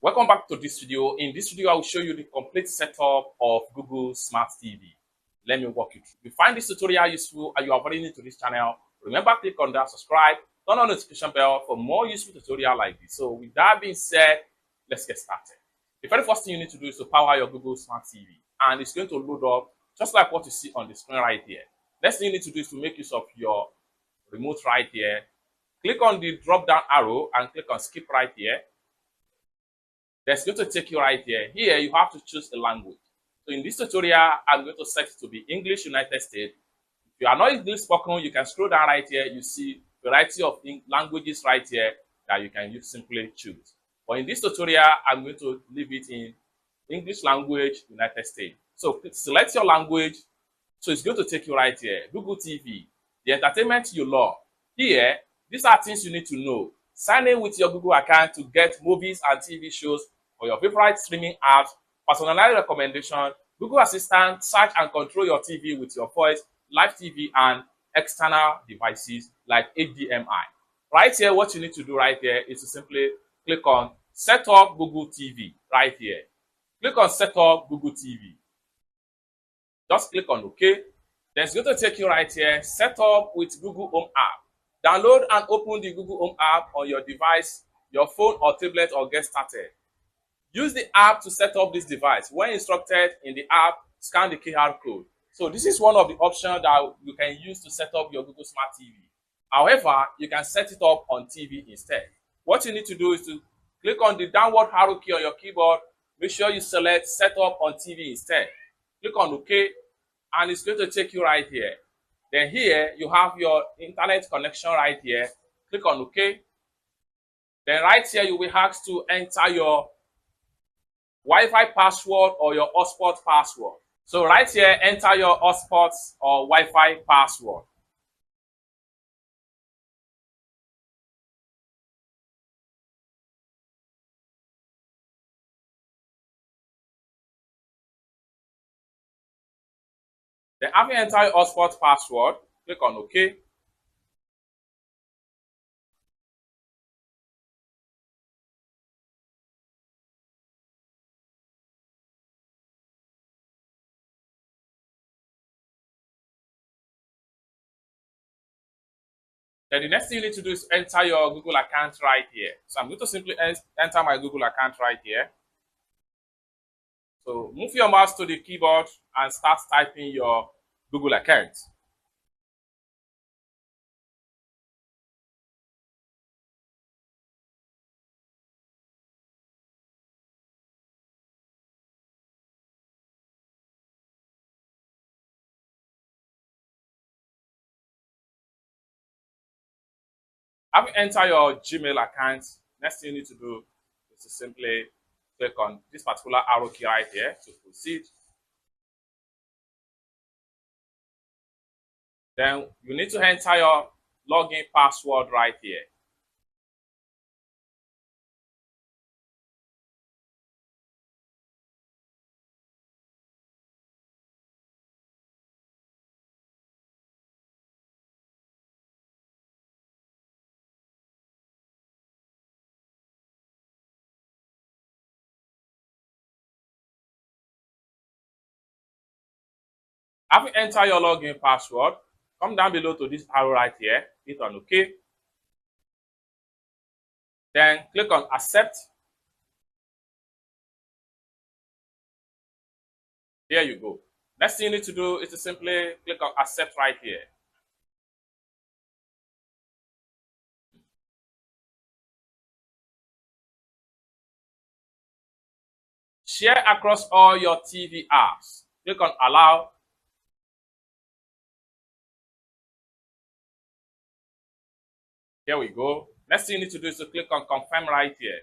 Welcome back to this video. In this video, I will show you the complete setup of Google Smart TV. Let me walk you through. If you find this tutorial useful and you are very new to this channel, remember click on that subscribe, turn on the notification bell for more useful tutorials like this. So with that being said, let's get started. The very first thing you need to do is to power your Google Smart TV, and it's going to load up just like what you see on the screen right here. Next thing you need to do is to make use of your remote right here. Click on the drop down arrow and click on skip right here. That's going to take you right here. Here, you have to choose a language. So in this tutorial, I'm going to set it to be English United States. If you are not English spoken, you can scroll down right here. You see a variety of languages right here that you can simply choose. But in this tutorial, I'm going to leave it in English language United States. So select your language. So it's going to take you right here. Google TV, the entertainment you love. Here, these are things you need to know. Sign in with your Google account to get movies and TV shows for your favorite streaming apps, personalized recommendation, Google Assistant, search and control your TV with your voice, live TV, and external devices like HDMI. Right here, what you need to do right here is to simply click on Set up Google TV right here. Click on Set up Google TV. Just click on OK. Then it's going to take you right here, Set up with Google Home app. Download and open the Google Home app on your device, your phone or tablet, or get started. Use the app to set up this device. When instructed in the app, scan the QR code. So this is one of the options that you can use to set up your Google Smart TV. However, you can set it up on TV instead. What you need to do is to click on the downward arrow key on your keyboard. Make sure you select Set up on TV instead. Click on OK, and it's going to take you right here. Then here, you have your internet connection right here. Click on OK. Then right here, you will be asked to enter your Wi-Fi password or your hotspot password. So right here, enter your hotspot or Wi-Fi password. Then after you enter your hotspot password, click on OK. Then the next thing you need to do is enter your Google account right here. So I'm going to simply enter my Google account right here. So move your mouse to the keyboard and start typing your Google account. After you enter your Gmail account, next thing you need to do is to simply click on this particular arrow key right here to proceed. Then you need to enter your login password right here. After you enter your login password, come down below to this arrow right here, hit on OK. Then click on Accept. There you go. Next thing you need to do is to simply click on Accept right here. Share across all your TV apps. Click on Allow. Here we go. Next thing you need to do is to click on Confirm right here.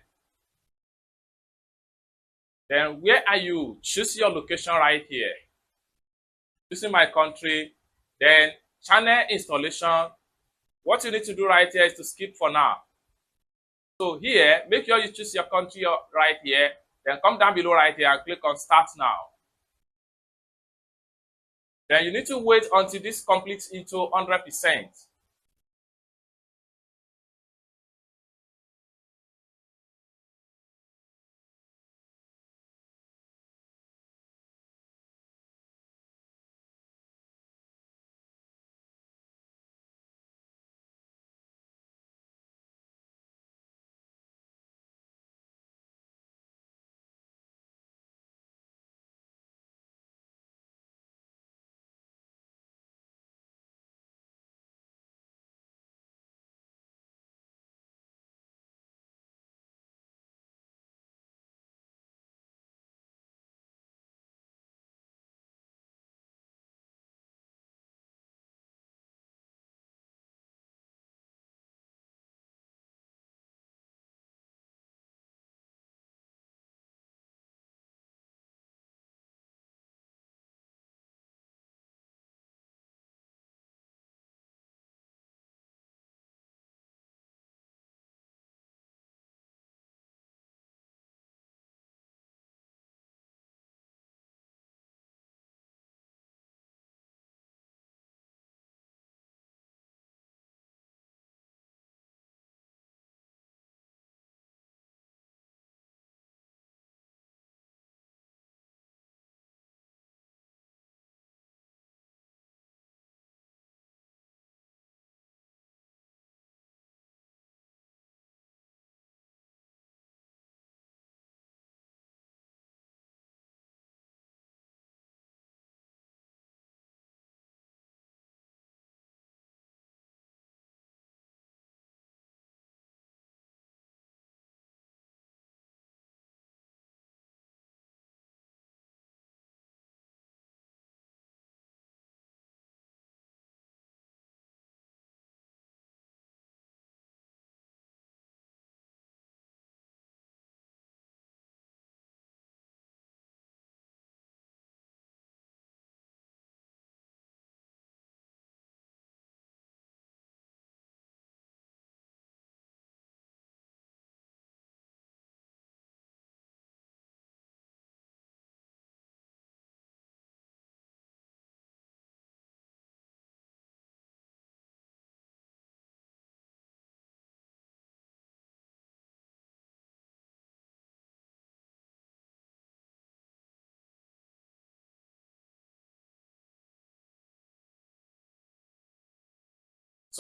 Then where are you? Choose your location right here. Choosing my country. Then channel installation. What you need to do right here is to skip for now. So here, make sure you choose your country right here. Then come down below right here and click on Start Now. Then you need to wait until this completes into 100%.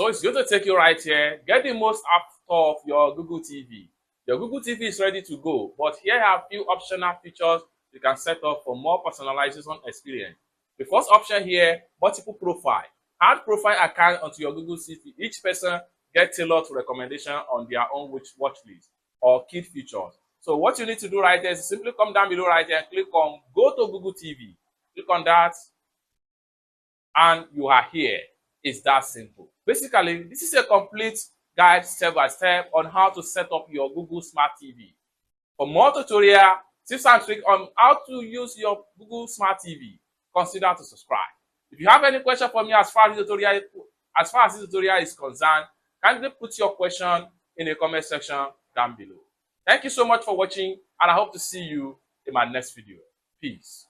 So it's going to take you right here. Get the most out of your Google TV. Your Google TV is ready to go, but here are a few optional features you can set up for more personalization experience. The first option here, multiple profile. Add profile account onto your Google TV. Each person get tailored recommendation on their own watch list or key features. So what you need to do right there is simply come down below right there and click on Go to Google TV. Click on that, and you are here. It's that simple. Basically, this is a complete guide step by step on how to set up your Google Smart TV. For more tutorial, tips and tricks on how to use your Google Smart TV, consider to subscribe. If you have any question for me as far as this tutorial is concerned, kindly put your question in the comment section down below. Thank you so much for watching, and I hope to see you in my next video. Peace.